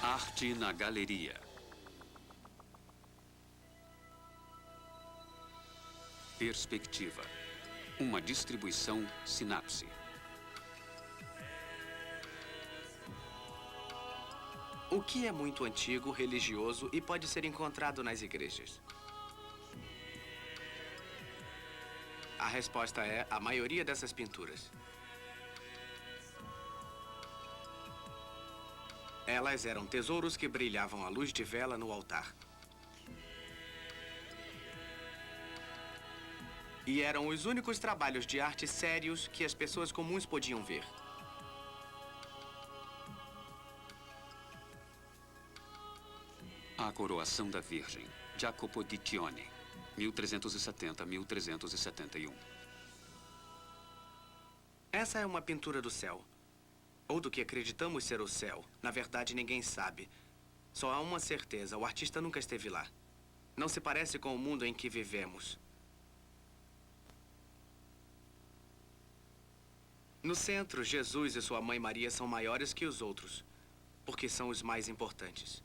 Arte na galeria. Perspectiva. Uma distribuição Sinapse. O que é muito antigo, religioso e pode ser encontrado nas igrejas? A resposta é a maioria dessas pinturas. Elas eram tesouros que brilhavam à luz de vela no altar. E eram os únicos trabalhos de arte sérios que as pessoas comuns podiam ver. A Coroação da Virgem, Jacopo di Tione, 1370-1371. Essa é uma pintura do céu. Ou do que acreditamos ser o céu. Na verdade, ninguém sabe. Só há uma certeza, o artista nunca esteve lá. Não se parece com o mundo em que vivemos. No centro, Jesus e sua mãe Maria são maiores que os outros, porque são os mais importantes.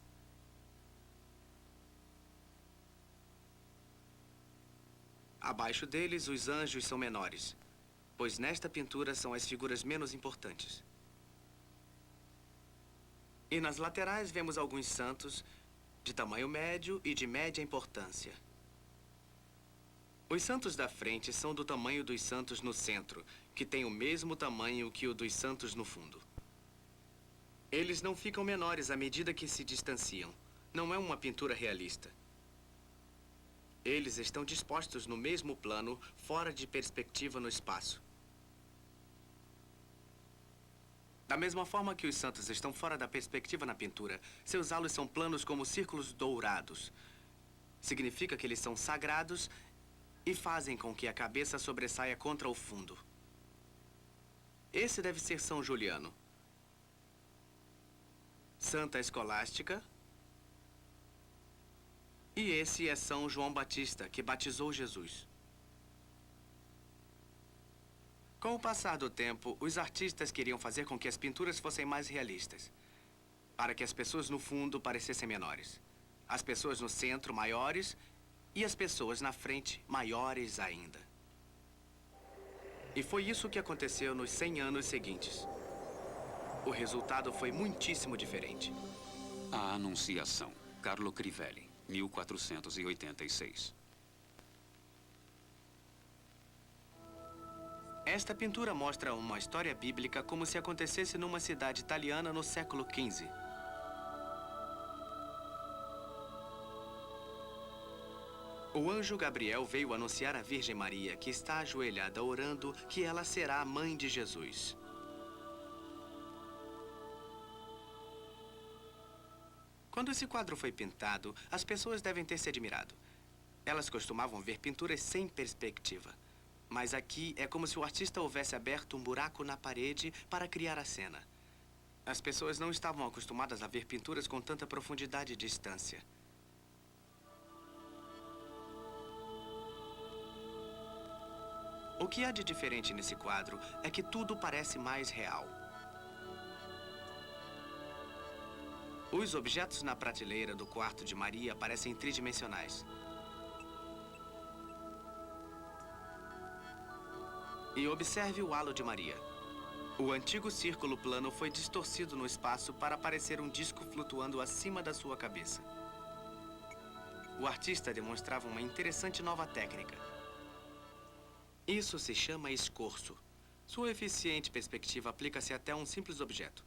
Abaixo deles, os anjos são menores, pois nesta pintura são as figuras menos importantes. E nas laterais vemos alguns santos de tamanho médio e de média importância. Os santos da frente são do tamanho dos santos no centro, que tem o mesmo tamanho que o dos santos no fundo. Eles não ficam menores à medida que se distanciam. Não é uma pintura realista. Eles estão dispostos no mesmo plano, fora de perspectiva no espaço. Da mesma forma que os santos estão fora da perspectiva na pintura, seus halos são planos como círculos dourados. Significa que eles são sagrados e fazem com que a cabeça sobressaia contra o fundo. Esse deve ser São Juliano. Santa Escolástica. E esse é São João Batista, que batizou Jesus. Com o passar do tempo, os artistas queriam fazer com que as pinturas fossem mais realistas, para que as pessoas no fundo parecessem menores, as pessoas no centro maiores e as pessoas na frente maiores ainda. E foi isso que aconteceu nos 100 anos seguintes. O resultado foi muitíssimo diferente. A Anunciação, Carlo Crivelli, 1486. Esta pintura mostra uma história bíblica como se acontecesse numa cidade italiana no século XV. O anjo Gabriel veio anunciar à Virgem Maria, que está ajoelhada orando, que ela será a mãe de Jesus. Quando esse quadro foi pintado, as pessoas devem ter se admirado. Elas costumavam ver pinturas sem perspectiva. Mas aqui é como se o artista houvesse aberto um buraco na parede para criar a cena. As pessoas não estavam acostumadas a ver pinturas com tanta profundidade e distância. O que há de diferente nesse quadro é que tudo parece mais real. Os objetos na prateleira do quarto de Maria parecem tridimensionais. E observe o halo de Maria. O antigo círculo plano foi distorcido no espaço para parecer um disco flutuando acima da sua cabeça. O artista demonstrava uma interessante nova técnica. Isso se chama escorço. Sua eficiente perspectiva aplica-se até a um simples objeto.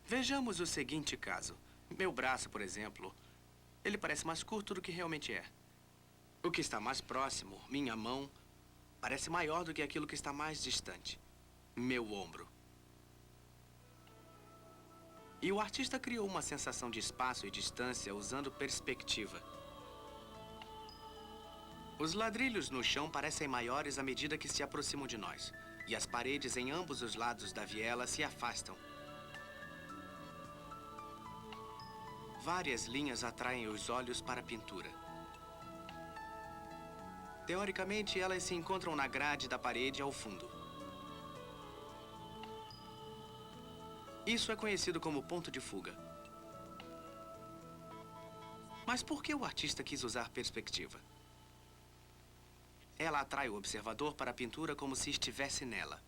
Vejamos o seguinte caso. Meu braço, por exemplo, ele parece mais curto do que realmente é. O que está mais próximo, minha mão, parece maior do que aquilo que está mais distante. Meu ombro. E o artista criou uma sensação de espaço e distância usando perspectiva. Os ladrilhos no chão parecem maiores à medida que se aproximam de nós. E as paredes em ambos os lados da viela se afastam. Várias linhas atraem os olhos para a pintura. Teoricamente, elas se encontram na grade da parede ao fundo. Isso é conhecido como ponto de fuga. Mas por que o artista quis usar perspectiva? Ela atrai o observador para a pintura como se estivesse nela.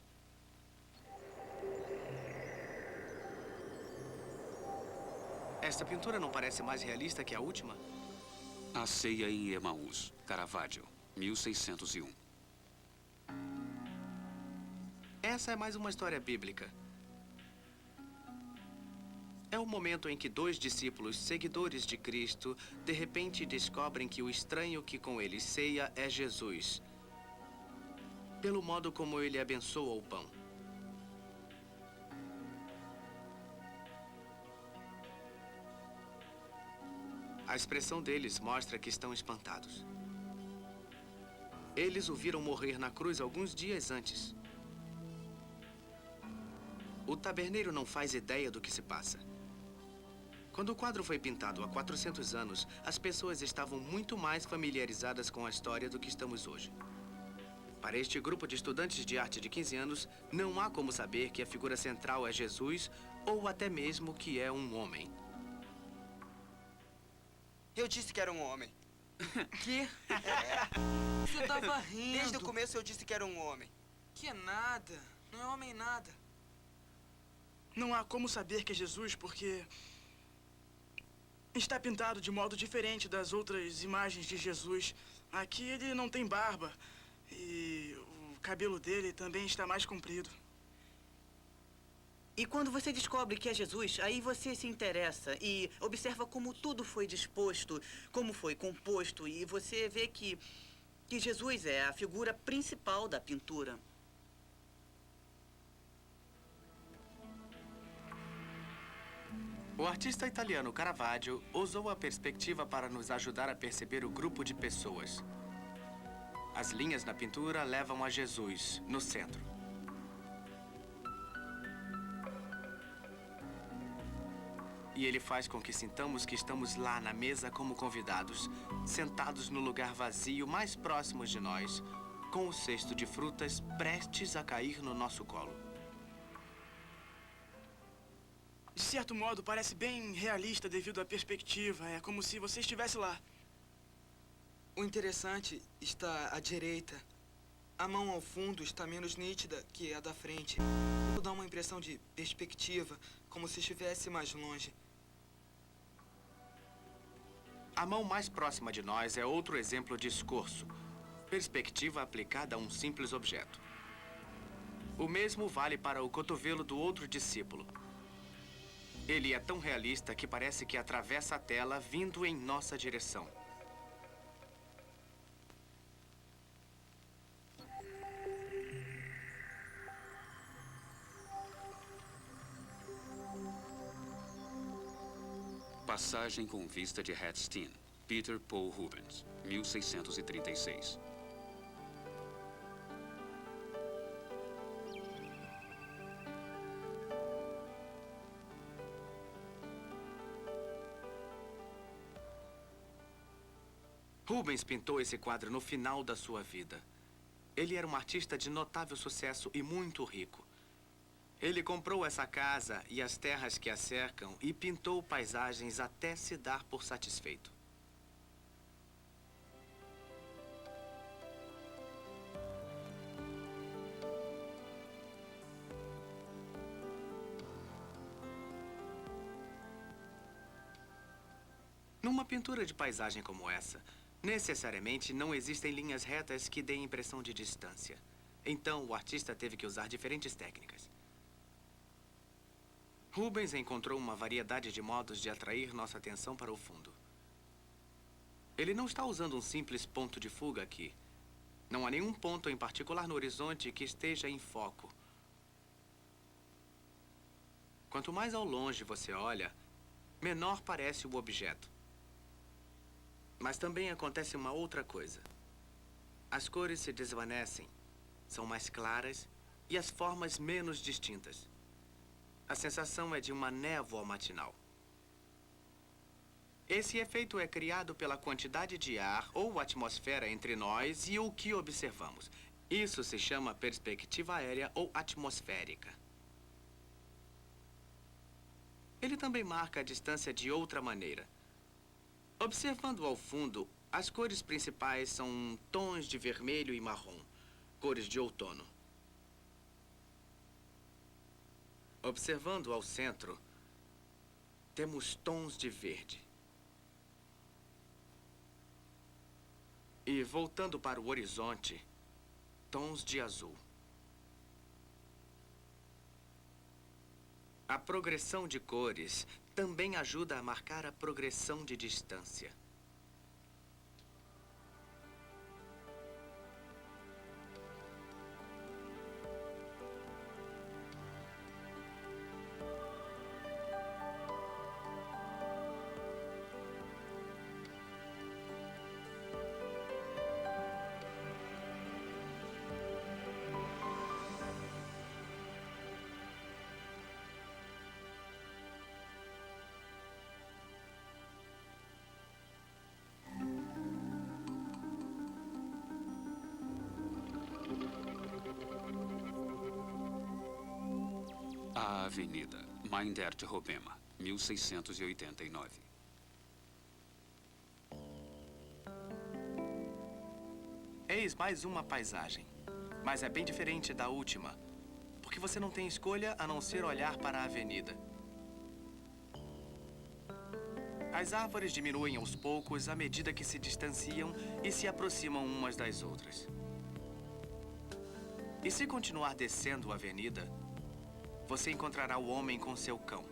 Esta pintura não parece mais realista que a última? A Ceia em Emaús, Caravaggio, 1601. Essa é mais uma história bíblica. É o momento em que dois discípulos seguidores de Cristo de repente descobrem que o estranho que com eles ceia é Jesus, pelo modo como ele abençoa o pão. A expressão deles mostra que estão espantados. Eles o viram morrer na cruz alguns dias antes. O taberneiro não faz ideia do que se passa. Quando o quadro foi pintado há 400 anos, as pessoas estavam muito mais familiarizadas com a história do que estamos hoje. Para este grupo de estudantes de arte de 15 anos, não há como saber que a figura central é Jesus ou até mesmo que é um homem. Eu disse que era um homem. Que? Você tava rindo. Desde o começo eu disse que era um homem. Que nada. Não é homem nada. Não há como saber que é Jesus porque está pintado de modo diferente das outras imagens de Jesus. Aqui ele não tem barba e o cabelo dele também está mais comprido. E quando você descobre que é Jesus, aí você se interessa e observa como tudo foi disposto, como foi composto, e você vê que Jesus é a figura principal da pintura. O artista italiano Caravaggio usou a perspectiva para nos ajudar a perceber o grupo de pessoas. As linhas na pintura levam a Jesus, no centro. E ele faz com que sintamos que estamos lá na mesa como convidados, sentados no lugar vazio mais próximo de nós, com o cesto de frutas prestes a cair no nosso colo. De certo modo, parece bem realista devido à perspectiva. É como se você estivesse lá. O interessante está à direita. A mão ao fundo está menos nítida que a da frente. Isso dá uma impressão de perspectiva, como se estivesse mais longe. A mão mais próxima de nós é outro exemplo de escorço, perspectiva aplicada a um simples objeto. O mesmo vale para o cotovelo do outro discípulo. Ele é tão realista que parece que atravessa a tela vindo em nossa direção. Passagem com vista de Hatstein, Peter Paul Rubens, 1636. Rubens pintou esse quadro no final da sua vida. Ele era um artista de notável sucesso e muito rico. Ele comprou essa casa e as terras que a cercam e pintou paisagens até se dar por satisfeito. Numa pintura de paisagem como essa, necessariamente não existem linhas retas que deem impressão de distância. Então, o artista teve que usar diferentes técnicas. Rubens encontrou uma variedade de modos de atrair nossa atenção para o fundo. Ele não está usando um simples ponto de fuga aqui. Não há nenhum ponto em particular no horizonte que esteja em foco. Quanto mais ao longe você olha, menor parece o objeto. Mas também acontece uma outra coisa. As cores se desvanecem, são mais claras e as formas menos distintas. A sensação é de uma névoa matinal. Esse efeito é criado pela quantidade de ar ou atmosfera entre nós e o que observamos. Isso se chama perspectiva aérea ou atmosférica. Ele também marca a distância de outra maneira. Observando ao fundo, as cores principais são tons de vermelho e marrom, cores de outono. Observando ao centro, temos tons de verde. E voltando para o horizonte, tons de azul. A progressão de cores também ajuda a marcar a progressão de distância. A Avenida Meindert Robema, 1689. Eis mais uma paisagem, mas é bem diferente da última, porque você não tem escolha a não ser olhar para a avenida. As árvores diminuem aos poucos à medida que se distanciam e se aproximam umas das outras. E se continuar descendo a avenida, você encontrará o homem com seu cão.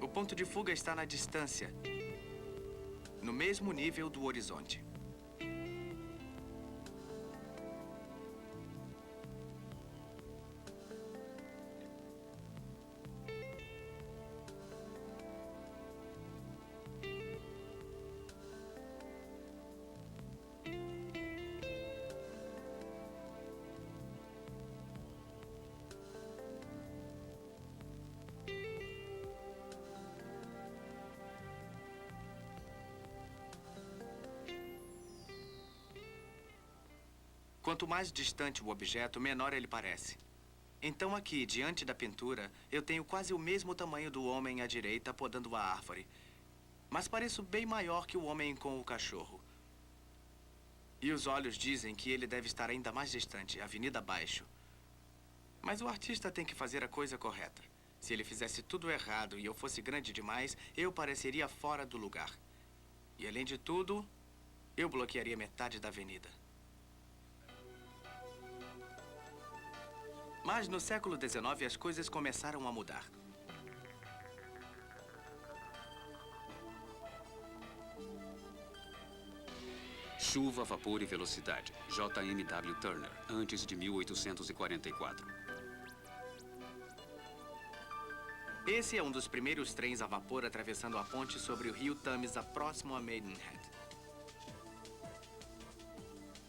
O ponto de fuga está na distância, no mesmo nível do horizonte. Quanto mais distante o objeto, menor ele parece. Então aqui, diante da pintura, eu tenho quase o mesmo tamanho do homem à direita podando a árvore. Mas pareço bem maior que o homem com o cachorro. E os olhos dizem que ele deve estar ainda mais distante, avenida abaixo. Mas o artista tem que fazer a coisa correta. Se ele fizesse tudo errado e eu fosse grande demais, eu pareceria fora do lugar. E além de tudo, eu bloquearia metade da avenida. Mas no século XIX as coisas começaram a mudar. Chuva, Vapor e Velocidade, J.M.W. Turner, antes de 1844. Esse é um dos primeiros trens a vapor atravessando a ponte sobre o rio Tamisa, próximo a Maidenhead.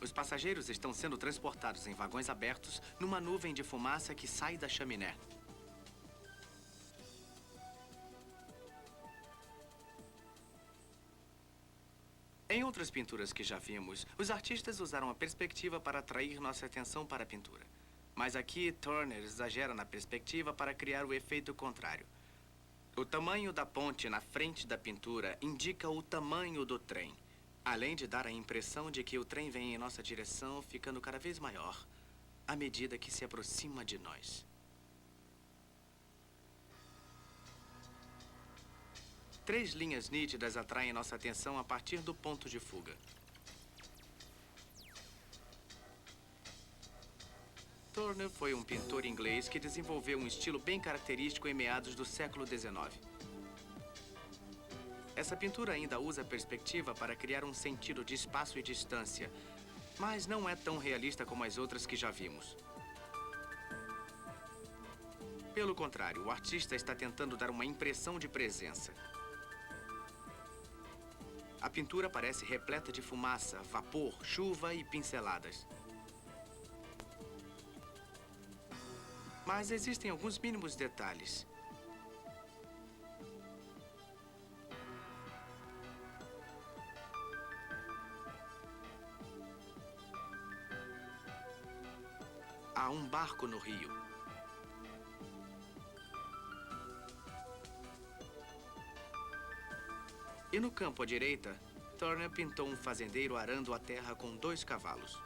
Os passageiros estão sendo transportados em vagões abertos numa nuvem de fumaça que sai da chaminé. Em outras pinturas que já vimos, os artistas usaram a perspectiva para atrair nossa atenção para a pintura. Mas aqui, Turner exagera na perspectiva para criar o efeito contrário. O tamanho da ponte na frente da pintura indica o tamanho do trem, além de dar a impressão de que o trem vem em nossa direção, ficando cada vez maior à medida que se aproxima de nós. Três linhas nítidas atraem nossa atenção a partir do ponto de fuga. Turner foi um pintor inglês que desenvolveu um estilo bem característico em meados do século XIX. Essa pintura ainda usa a perspectiva para criar um sentido de espaço e distância, mas não é tão realista como as outras que já vimos. Pelo contrário, o artista está tentando dar uma impressão de presença. A pintura parece repleta de fumaça, vapor, chuva e pinceladas. Mas existem alguns mínimos detalhes. Há um barco no rio. E no campo à direita, Turner pintou um fazendeiro arando a terra com 2 cavalos.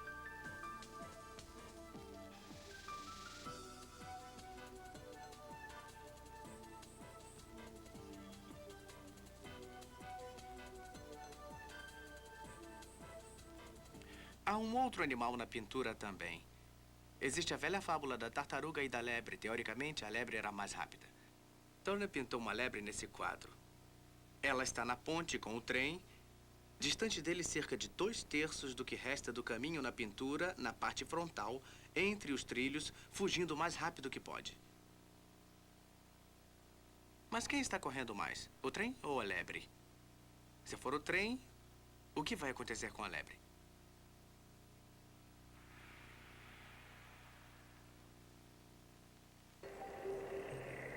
Há um outro animal na pintura também. Existe a velha fábula da tartaruga e da lebre. Teoricamente, a lebre era mais rápida. Turner pintou uma lebre nesse quadro. Ela está na ponte com o trem, distante dele cerca de 2/3 do que resta do caminho na pintura, na parte frontal, entre os trilhos, fugindo o mais rápido que pode. Mas quem está correndo mais, o trem ou a lebre? Se for o trem, o que vai acontecer com a lebre?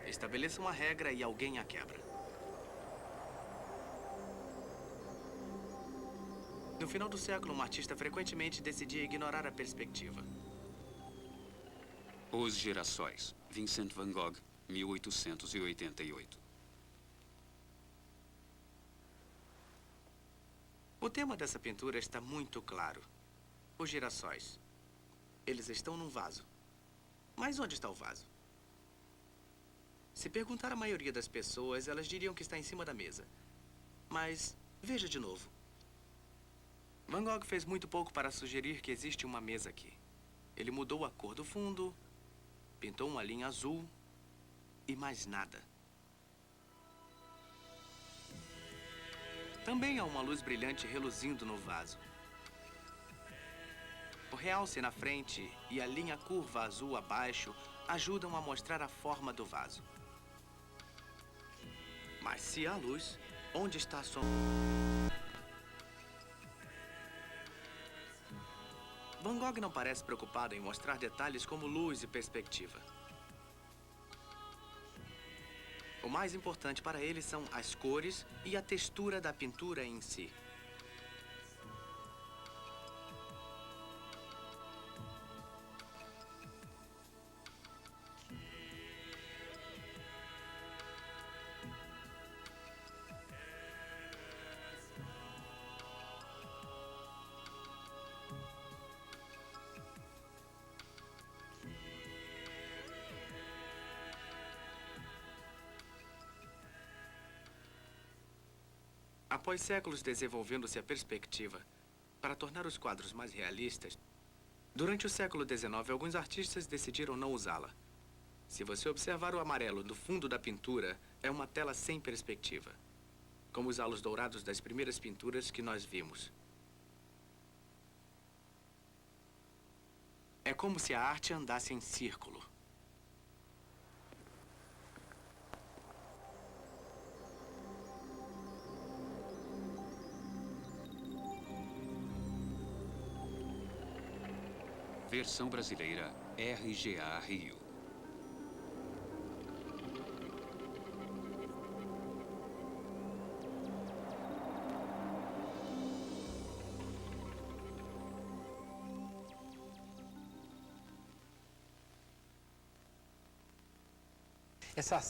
Estabeleça uma regra e alguém a quebra. No final do século, um artista frequentemente decidia ignorar a perspectiva. Os Girassóis, Vincent van Gogh, 1888. O tema dessa pintura está muito claro. Os girassóis. Eles estão num vaso. Mas onde está o vaso? Se perguntar à maioria das pessoas, elas diriam que está em cima da mesa. Mas veja de novo. Van Gogh fez muito pouco para sugerir que existe uma mesa aqui. Ele mudou a cor do fundo, pintou uma linha azul e mais nada. Também há uma luz brilhante reluzindo no vaso. O realce na frente e a linha curva azul abaixo ajudam a mostrar a forma do vaso. Mas se há luz, onde está a sombra? Van Gogh não parece preocupado em mostrar detalhes como luz e perspectiva. O mais importante para ele são as cores e a textura da pintura em si. Após séculos desenvolvendo-se a perspectiva para tornar os quadros mais realistas, durante o século XIX, alguns artistas decidiram não usá-la. Se você observar o amarelo no fundo da pintura, é uma tela sem perspectiva, como os halos dourados das primeiras pinturas que nós vimos. É como se a arte andasse em círculo. Versão brasileira, RGA Rio. Essa